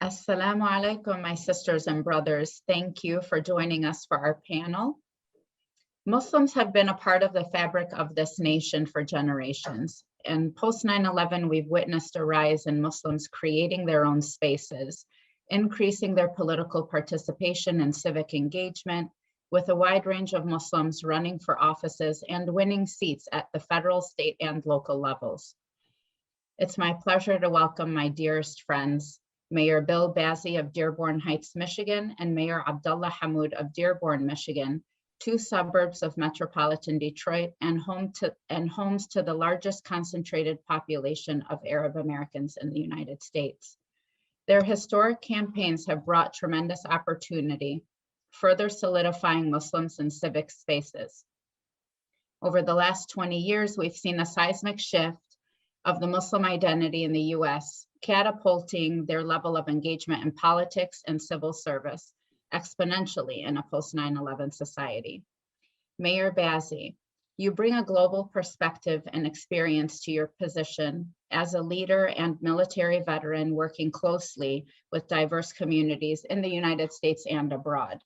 Assalamu alaikum, my sisters and brothers. Thank you for joining us for our panel. Muslims have been a part of the fabric of this nation for generations. And post 9/11, we've witnessed a rise in Muslims creating their own spaces, increasing their political participation and civic engagement, with a wide range of Muslims running for offices and winning seats at the federal, state, and local levels. It's my pleasure to welcome my dearest friends, Mayor Bill Bazzi of Dearborn Heights, Michigan, and Mayor Abdullah Hammoud of Dearborn, Michigan, two suburbs of metropolitan Detroit and homes to the largest concentrated population of Arab Americans in the United States. Their historic campaigns have brought tremendous opportunity, further solidifying Muslims in civic spaces. Over the last 20 years, we've seen a seismic shift of the Muslim identity in the US, catapulting their level of engagement in politics and civil service exponentially in a post 9/11 society. Mayor Bazzi, you bring a global perspective and experience to your position as a leader and military veteran working closely with diverse communities in the United States and abroad.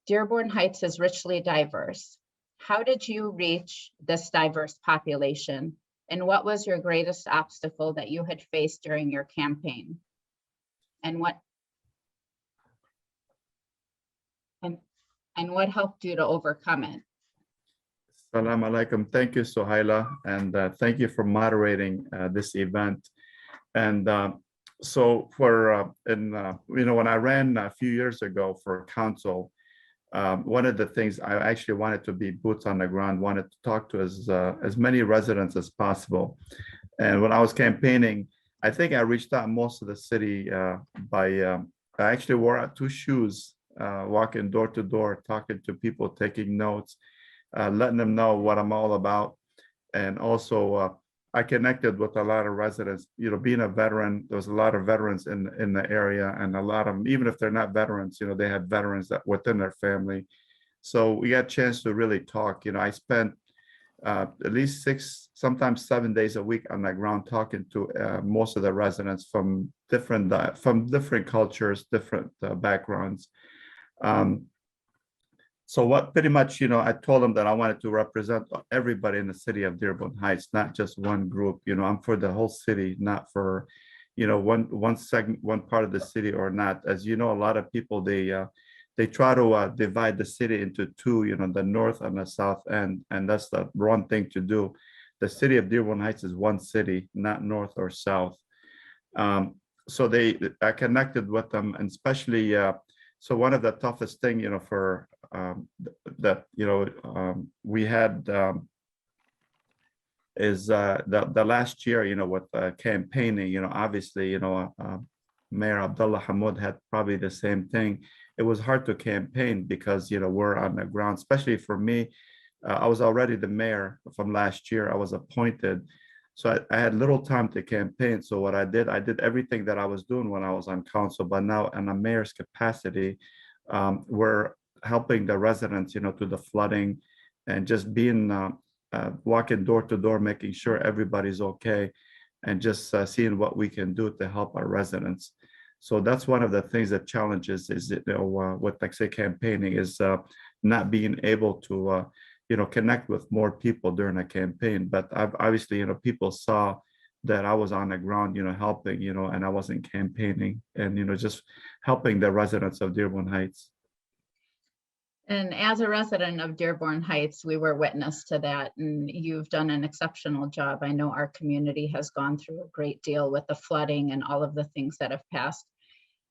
Dearborn Heights is richly diverse. How did you reach this diverse population? And what was your greatest obstacle that you had faced during your campaign? And what helped you to overcome it? Assalamu alaikum. Thank you, Suehaila, and thank you for moderating this event. And so when I ran a few years ago for council, one of the things I actually wanted to be boots on the ground, wanted to talk to as many residents as possible. And when I was campaigning, I think I reached out most of the city I actually wore out two shoes, walking door to door, talking to people, taking notes, letting them know what I'm all about. And also I connected with a lot of residents. Being a veteran, there was a lot of veterans in the area, and a lot of them, even if they're not veterans, they had veterans that within their family. So we got a chance to really talk. I spent at least 6, sometimes 7 days a week on the ground talking to most of the residents from different cultures, different backgrounds. So what pretty much, I told them that I wanted to represent everybody in the city of Dearborn Heights, not just one group. I'm for the whole city, not for, one segment, one part of the city or not. As you know, a lot of people, they try to divide the city into two, the north and the south end, and that's the wrong thing to do. The city of Dearborn Heights is one city, not north or south. So I connected with them, and especially, so one of the toughest thing, for we had is the last year, with campaigning, obviously, Mayor Abdullah Hammoud had probably the same thing. It was hard to campaign because, we're on the ground, especially for me. I was already the mayor from last year. I was appointed. So I had little time to campaign. So what I did everything that I was doing when I was on council, but now in a mayor's capacity, we're helping the residents, through the flooding, and just being walking door to door, making sure everybody's okay, and just seeing what we can do to help our residents. So that's one of the things that challenges is, what like say campaigning is not being able to, connect with more people during a campaign. But obviously, people saw that I was on the ground, helping, and I wasn't campaigning, and, just helping the residents of Dearborn Heights. And as a resident of Dearborn Heights, we were witness to that, and you've done an exceptional job. I know our community has gone through a great deal with the flooding and all of the things that have passed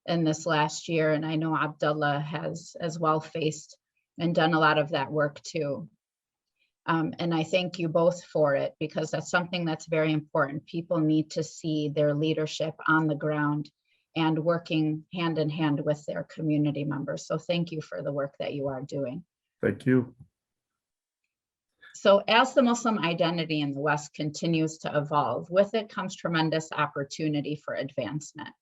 in this last year. And I know Abdullah has as well faced and done a lot of that work too. And I thank you both for it, because that's something that's very important. People need to see their leadership on the ground and working hand in hand with their community members. So thank you for the work that you are doing. Thank you. So as the Muslim identity in the West continues to evolve, with it comes tremendous opportunity for advancement.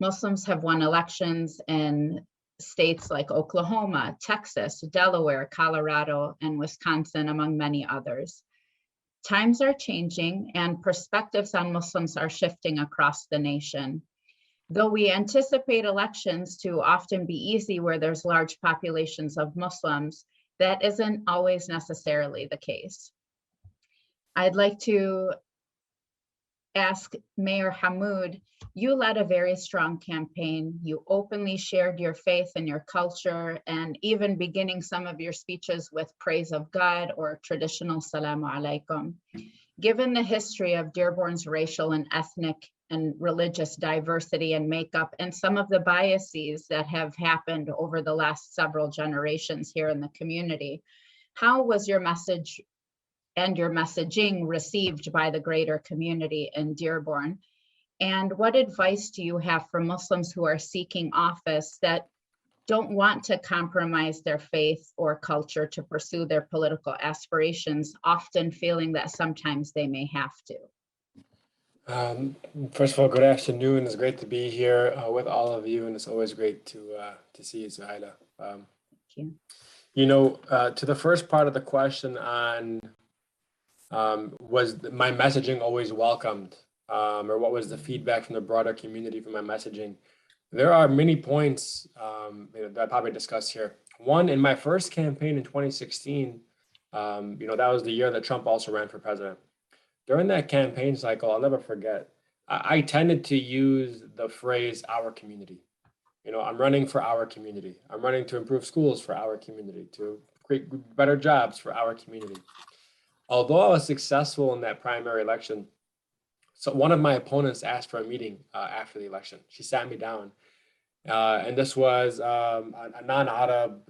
Muslims have won elections in states like Oklahoma, Texas, Delaware, Colorado, and Wisconsin, among many others. Times are changing and perspectives on Muslims are shifting across the nation. Though we anticipate elections to often be easy where there's large populations of Muslims, that isn't always necessarily the case. I'd like to ask Mayor Hammoud, you led a very strong campaign. You openly shared your faith and your culture, and even beginning some of your speeches with praise of God or traditional Salamu Alaikum. Given the history of Dearborn's racial and ethnic and religious diversity and makeup, and some of the biases that have happened over the last several generations here in the community, how was your message and your messaging received by the greater community in Dearborn? And what advice do you have for Muslims who are seeking office that don't want to compromise their faith or culture to pursue their political aspirations, often feeling that sometimes they may have to? First of all, good afternoon. It's great to be here with all of you, and it's always great to see you, Suehaila. Thank you. You know, to the first part of the question on was my messaging always welcomed, or what was the feedback from the broader community for my messaging? There are many points that I probably discuss here. One, in my first campaign in 2016, that was the year that Trump also ran for president. During that campaign cycle, I'll never forget, I tended to use the phrase "our community." I'm running for our community. I'm running to improve schools for our community, to create better jobs for our community. Although I was successful in that primary election, so one of my opponents asked for a meeting after the election. She sat me down, and this was a non-Arab,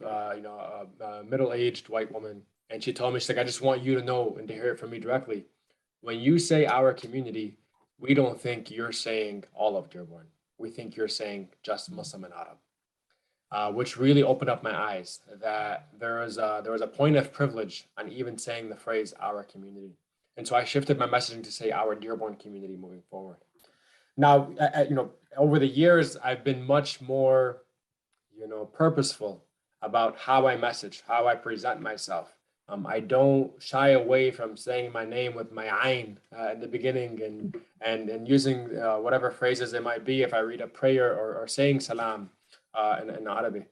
middle-aged white woman. And she told me, she's like, I just want you to know and to hear it from me directly. When you say our community, we don't think you're saying all of Dearborn. We think you're saying just Muslim and Arab, which really opened up my eyes that there was a point of privilege on even saying the phrase our community. And so I shifted my messaging to say our Dearborn community moving forward. Now, over the years, I've been much more, purposeful about how I message, how I present myself. I don't shy away from saying my name with my ayn at the beginning and using whatever phrases it might be if I read a prayer or saying salam in Arabic.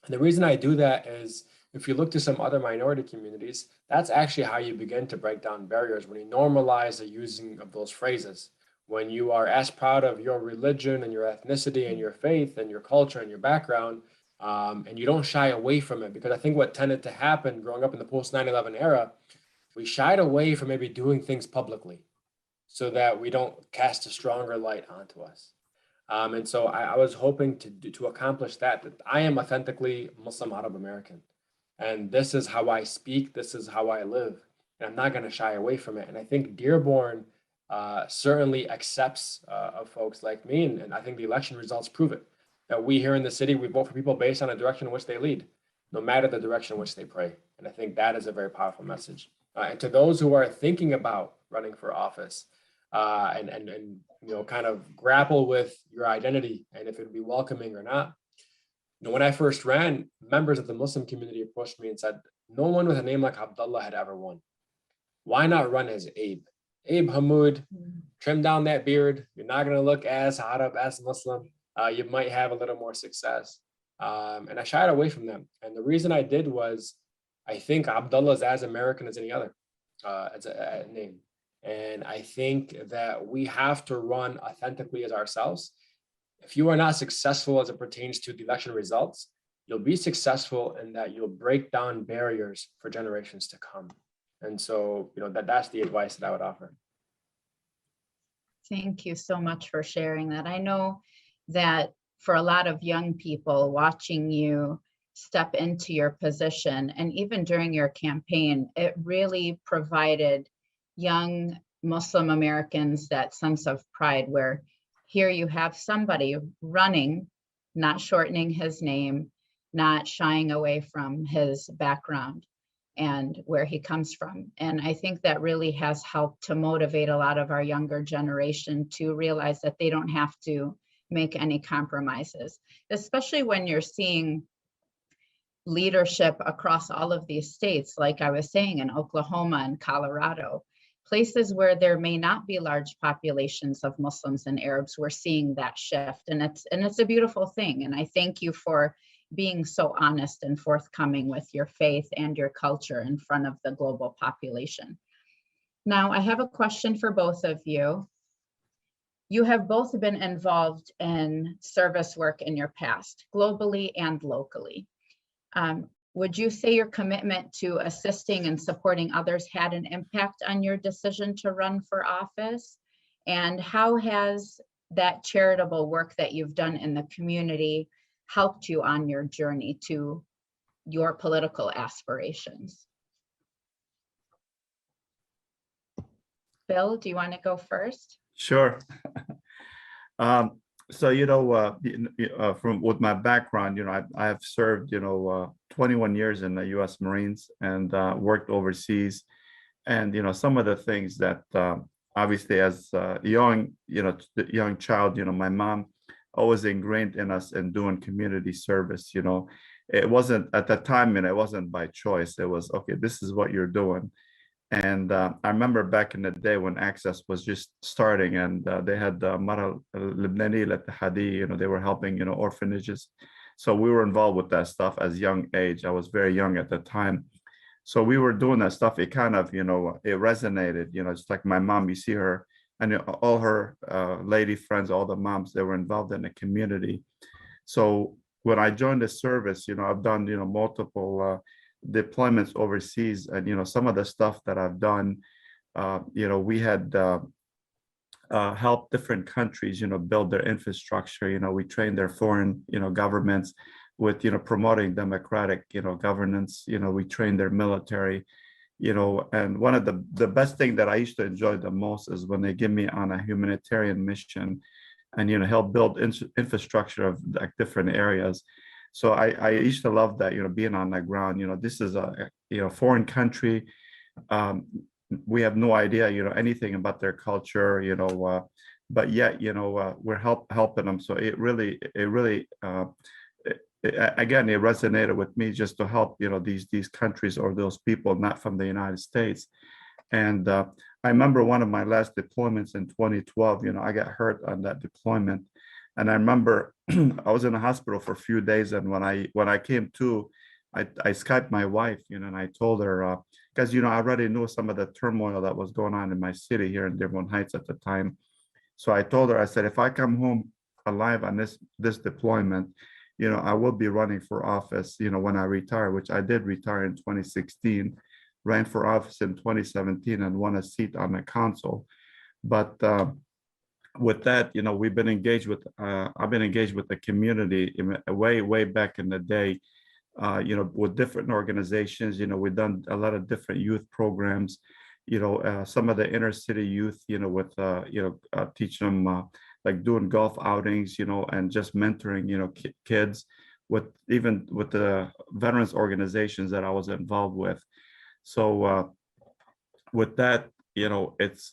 And the reason I do that is if you look to some other minority communities, that's actually how you begin to break down barriers, when you normalize the using of those phrases. When you are as proud of your religion and your ethnicity and your faith and your culture and your background, and you don't shy away from it. Because I think what tended to happen growing up in the post 9/11 era, we shied away from maybe doing things publicly so that we don't cast a stronger light onto us. And so I was hoping to accomplish that I am authentically Muslim Arab American. And this is how I speak, this is how I live. And I'm not going to shy away from it. And I think Dearborn certainly accepts of folks like me. And I think the election results prove it. That we here in the city, we vote for people based on the direction in which they lead, no matter the direction in which they pray. And I think that is a very powerful message. And to those who are thinking about running for office and kind of grapple with your identity and if it would be welcoming or not. When I first ran, members of the Muslim community approached me and said, no one with a name like Abdullah had ever won. Why not run as Abe? Abe Hammoud, trim down that beard. You're not going to look as Arab, as Muslim. You might have a little more success. And I shied away from them. And the reason I did was, I think Abdullah is as American as any other as a name. And I think that we have to run authentically as ourselves. If you are not successful as it pertains to the election results, you'll be successful in that you'll break down barriers for generations to come. And so, that's the advice that I would offer. Thank you so much for sharing that. I know that for a lot of young people watching you step into your position, and even during your campaign, it really provided young Muslim Americans that sense of pride where here you have somebody running, not shortening his name, not shying away from his background and where he comes from. And I think that really has helped to motivate a lot of our younger generation to realize that they don't have to make any compromises, especially when you're seeing leadership across all of these states, like I was saying, in Oklahoma and Colorado. places where there may not be large populations of Muslims and Arabs, we're seeing that shift. And it's a beautiful thing. And I thank you for being so honest and forthcoming with your faith and your culture in front of the global population. Now, I have a question for both of you. You have both been involved in service work in your past, globally and locally. Would you say your commitment to assisting and supporting others had an impact on your decision to run for office? And how has that charitable work that you've done in the community helped you on your journey to your political aspirations? Bill, do you want to go first? Sure. So, you know, from with my background, you know, I have served, 21 years in the U.S. Marines and worked overseas. And, you know, some of the things that obviously as a young child, you know, my mom always ingrained in us in doing community service. You know, it wasn't at that time, and it wasn't by choice. It was, okay, this is what you're doing. And I remember back in the day when Access was just starting, and they had Mara Lebanese Hadi, you know, they were helping, you know, orphanages. So we were involved with that stuff as young age. I was very young at the time. So we were doing that stuff. It kind of, you know, it resonated, you know, it's like my mom, you see her and all her lady friends, all the moms, they were involved in the community. So when I joined the service, you know, I've done, you know, multiple deployments overseas, and you know, some of the stuff that I've done, you know, we had helped different countries, you know, build their infrastructure. You know, we trained their foreign, you know, governments with, you know, promoting democratic, you know, governance. You know, we trained their military, you know, and one of the best thing that I used to enjoy the most is when they give me on a humanitarian mission and, you know, help build infrastructure of like different areas. So I used to love that, you know, being on the ground. You know, this is a, you know, foreign country. We have no idea, you know, anything about their culture, you know, but yet, you know, we're helping them. So it really, again, it resonated with me just to help, you know, these countries or those people not from the United States. And I remember one of my last deployments in 2012, you know, I got hurt on that deployment. And I remember I was in the hospital for a few days, and when I came to, I Skyped my wife, you know, and I told her, because, you know, I already knew some of the turmoil that was going on in my city here in Dearborn Heights at the time. So I told her, I said, if I come home alive on this deployment, you know, I will be running for office, you know, when I retire, which I did retire in 2016, ran for office in 2017 and won a seat on the council. But with that, you know, we've been engaged with, I've been engaged with the community way back in the day, you know, with different organizations. You know, we've done a lot of different youth programs, you know, some of the inner city youth, you know, with, you know, teaching them like doing golf outings, you know, and just mentoring, you know, kids with even with the veterans organizations that I was involved with. So with that, you know, it's,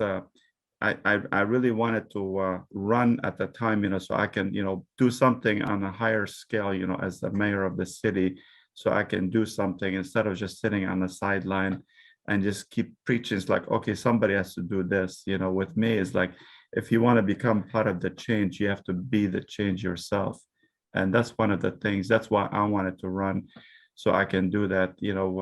I really wanted to run at the time, you know, so I can, you know, do something on a higher scale, you know, as the mayor of the city, so I can do something instead of just sitting on the sideline and just keep preaching. It's like, okay, somebody has to do this, you know. With me, it's like, if you want to become part of the change, you have to be the change yourself. And that's one of the things, that's why I wanted to run, so I can do that, you know.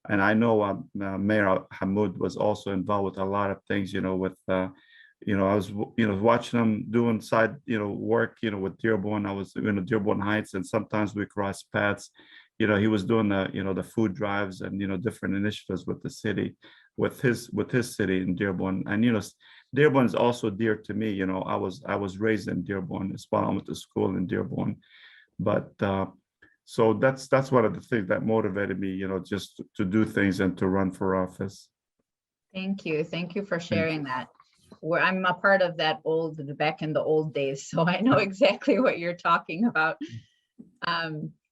And I know Mayor Hammoud was also involved with a lot of things, you know, with, you know, I was, you know, watching him doing side, you know, work, you know, with Dearborn. I was, you know, Dearborn Heights, and sometimes we cross paths. You know, he was doing the, you know, the food drives and, you know, different initiatives with the city, with his city in Dearborn. And, you know, Dearborn is also dear to me. You know, I was raised in Dearborn. It's why I went to school in Dearborn. But so that's one of the things that motivated me, you know, just to do things and to run for office. Thank you for sharing that. I'm a part of that back in the old days, so I know exactly what you're talking about.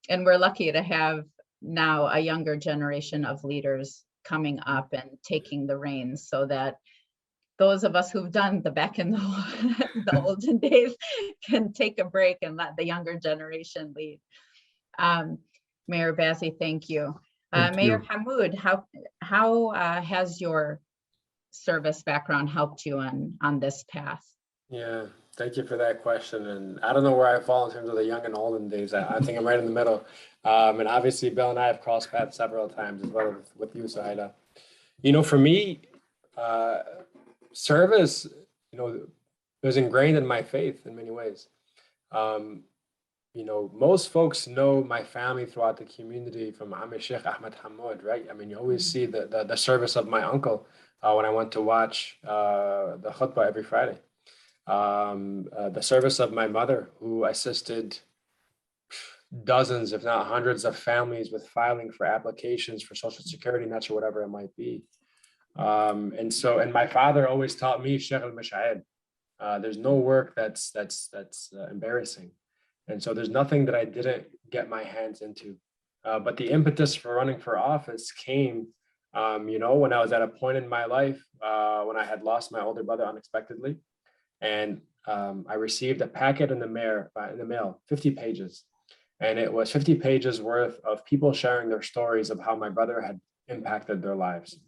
And we're lucky to have now a younger generation of leaders coming up and taking the reins, so that those of us who've done the back in the olden days can take a break and let the younger generation lead. Mayor Bazzi, thank you. Thank Mayor you. Hammoud, how has your service background helped you on this path? Yeah, thank you for that question. And I don't know where I fall in terms of the young and olden days. I think I'm right in the middle. And obviously, Bill and I have crossed paths several times as well with you, Suehaila. You know, for me, service, you know, was ingrained in my faith in many ways. You know, most folks know my family throughout the community from Amoosha Hammoud, right? I mean, you always see the service of my uncle when I went to watch the khutbah every Friday. The service of my mother, who assisted dozens, if not hundreds, of families with filing for applications for Social Security nuts or whatever it might be. And my father always taught me shaghl mash'aib. There's no work that's embarrassing. And so there's nothing that I didn't get my hands into. But the impetus for running for office came, you know, when I was at a point in my life when I had lost my older brother unexpectedly. And I received a packet in the mail, 50 pages. And it was 50 pages worth of people sharing their stories of how my brother had impacted their lives.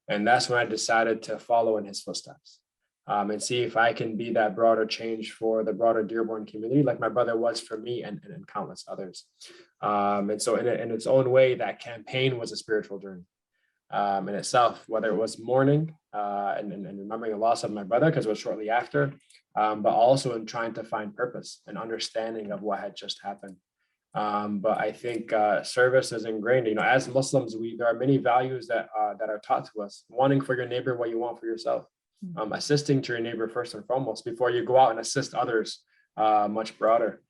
And that's when I decided to follow in his footsteps. And see if I can be that broader change for the broader Dearborn community, like my brother was for me and countless others. And so in its own way, that campaign was a spiritual journey in itself, whether it was mourning and remembering the loss of my brother, because it was shortly after, but also in trying to find purpose and understanding of what had just happened. But I think service is ingrained. You know, as Muslims, there are many values that are taught to us: wanting for your neighbor what you want for yourself. Assisting to your neighbor first and foremost before you go out and assist others much broader.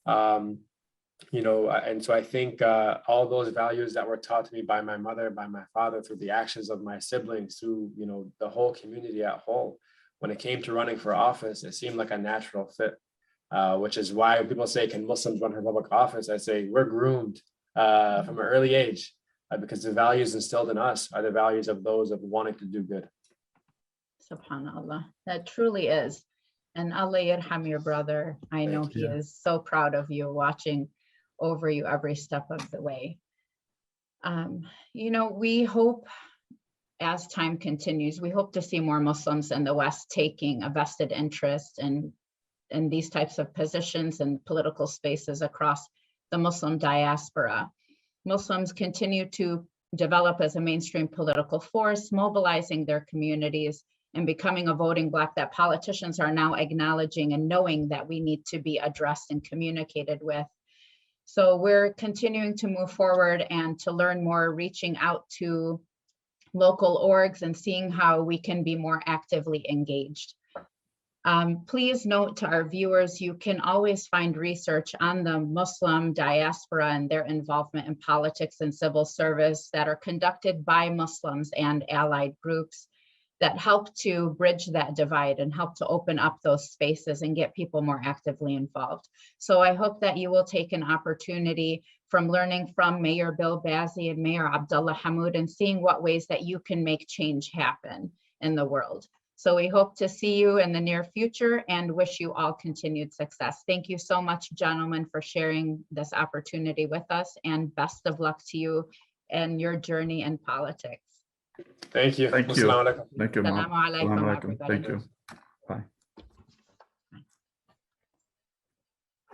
You know, and so I think all those values that were taught to me by my mother, by my father, through the actions of my siblings, through, you know, the whole community at whole, when it came to running for office, it seemed like a natural fit, which is why people say, can Muslims run for public office? I say we're groomed from an early age because the values instilled in us are the values of those of wanting to do good. SubhanAllah, that truly is. And Allah yarham your brother. I know he is so proud of you, watching over you every step of the way. You know, we hope as time continues, we hope to see more Muslims in the West taking a vested interest in these types of positions and political spaces across the Muslim diaspora. Muslims continue to develop as a mainstream political force, mobilizing their communities and becoming a voting bloc that politicians are now acknowledging and knowing that we need to be addressed and communicated with. So we're continuing to move forward and to learn more, reaching out to local orgs and seeing how we can be more actively engaged. Please note to our viewers, you can always find research on the Muslim diaspora and their involvement in politics and civil service that are conducted by Muslims and allied groups that help to bridge that divide and help to open up those spaces and get people more actively involved. So I hope that you will take an opportunity from learning from Mayor Bill Bazzi and Mayor Abdullah Hammoud and seeing what ways that you can make change happen in the world. So we hope to see you in the near future and wish you all continued success. Thank you so much, gentlemen, for sharing this opportunity with us, and best of luck to you and your journey in politics. Thank you. Thank you. Thank you, Mom. Assalamu alaikum, everybody. Thank you.